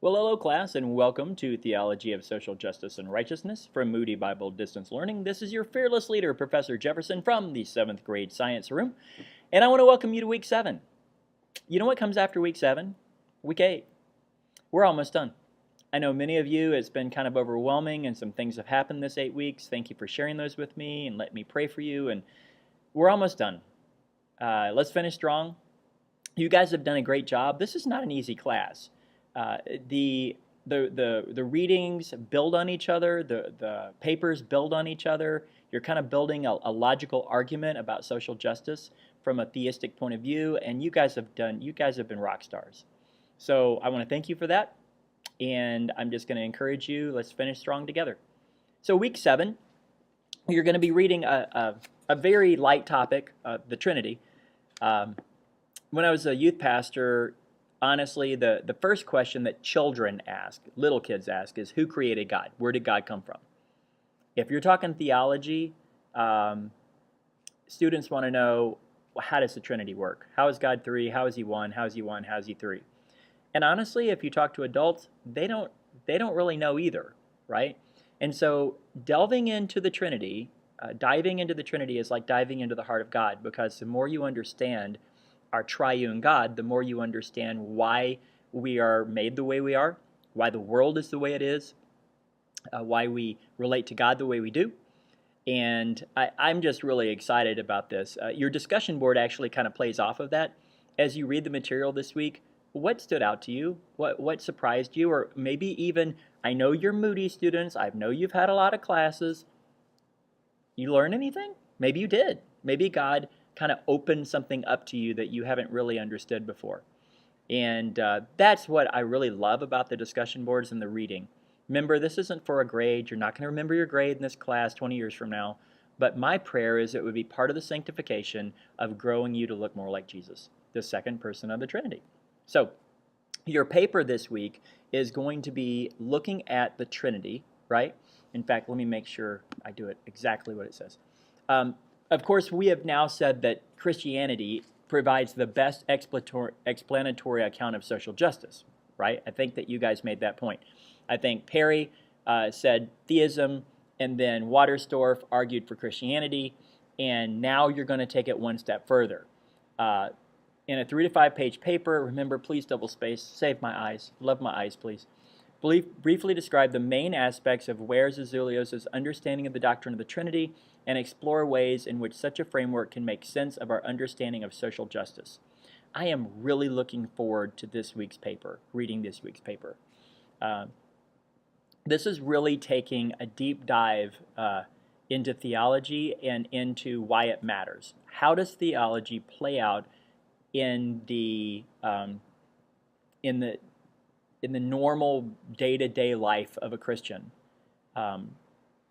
Well, hello, class, and welcome to Theology of Social Justice and Righteousness from Moody Bible Distance Learning. This is your fearless leader, Professor Jefferson, from the 7th grade science room, and I want to welcome you to week 7. You know what comes after week 7? Week 8. We're almost done. I know many of you, it's been kind of overwhelming, and some things have happened this 8 weeks. Thank you for sharing those with me and let me pray for you, and we're almost done. Let's finish strong. You guys have done a great job. This is not an easy class. The readings build on each other, the papers build on each other. You're kind of building a logical argument about social justice from a theistic point of view, and you guys have been rock stars. So I want to thank you for that, and I'm just going to encourage you, let's finish strong together. So week 7, you're going to be reading a very light topic, the Trinity. When I was a youth pastor, honestly, the first question that children ask, little kids ask, is who created God? Where did God come from? If you're talking theology, students want to know, well, how does the Trinity work? How is God 3? How is He 1? How is He 1? How is He 3? And honestly, if you talk to adults, they don't really know either, right? And so diving into the Trinity is like diving into the heart of God, because the more you understand our triune God, the more you understand why we are made the way we are, why the world is the way it is, why we relate to God the way we do. And I'm just really excited about this. Your discussion board actually kind of plays off of that. As you read the material this week, what stood out to you? What surprised you? Or maybe even, I know you're Moody students, I know you've had a lot of classes. You learn anything? Maybe you did. Maybe God kind of opened something up to you that you haven't really understood before. And that's what I really love about the discussion boards and the reading. Remember, this isn't for a grade. You're not going to remember your grade in this class 20 years from now. But my prayer is it would be part of the sanctification of growing you to look more like Jesus, the second person of the Trinity. So your paper this week is going to be looking at the Trinity, right? In fact, let me make sure I do it exactly what it says. Of course, we have now said that Christianity provides the best explanatory account of social justice, right? I think that you guys made that point. I think Perry said theism, and then Waterstorff argued for Christianity, and now you're going to take it one step further. In a 3 to 5 page paper, remember, please double space, save my eyes, love my eyes, please. Briefly describe the main aspects of Ware-Zazulio's understanding of the doctrine of the Trinity and explore ways in which such a framework can make sense of our understanding of social justice. I am really looking forward to this week's paper, reading this week's paper. This is really taking a deep dive into theology and into why it matters. How does theology play out in the normal day-to-day life of a Christian?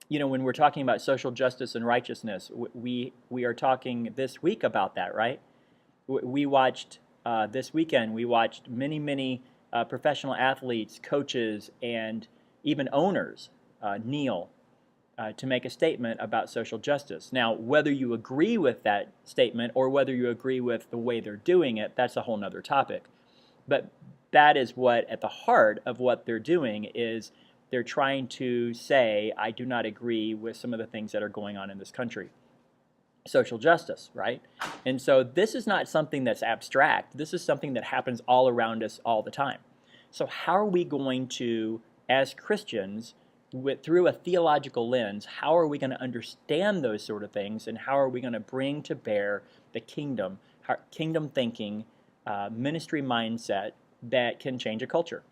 When we're talking about social justice and righteousness, we are talking this week about that, right? We watched this weekend, we watched many professional athletes, coaches, and even owners kneel to make a statement about social justice. Now, whether you agree with that statement or whether you agree with the way they're doing it, that's a whole nother topic. But that is what, at the heart of what they're doing, is they're trying to say, I do not agree with some of the things that are going on in this country. Social justice, right? And so this is not something that's abstract. This is something that happens all around us all the time. So how are we going to, as Christians, through a theological lens, how are we going to understand those sort of things, and how are we going to bring to bear the kingdom thinking, ministry mindset that can change a culture?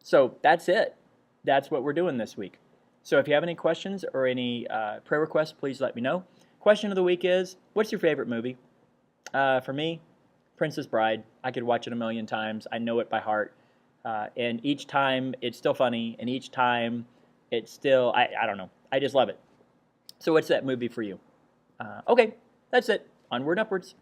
So that's it. That's what we're doing this week. So if you have any questions or any prayer requests, please let me know. Question of the week is, what's your favorite movie? For me, Princess Bride. I could watch it a million times. I know it by heart. And each time it's still funny, and each time it's still, I don't know. I just love it. So what's that movie for you? Okay, that's it. Onward and upwards.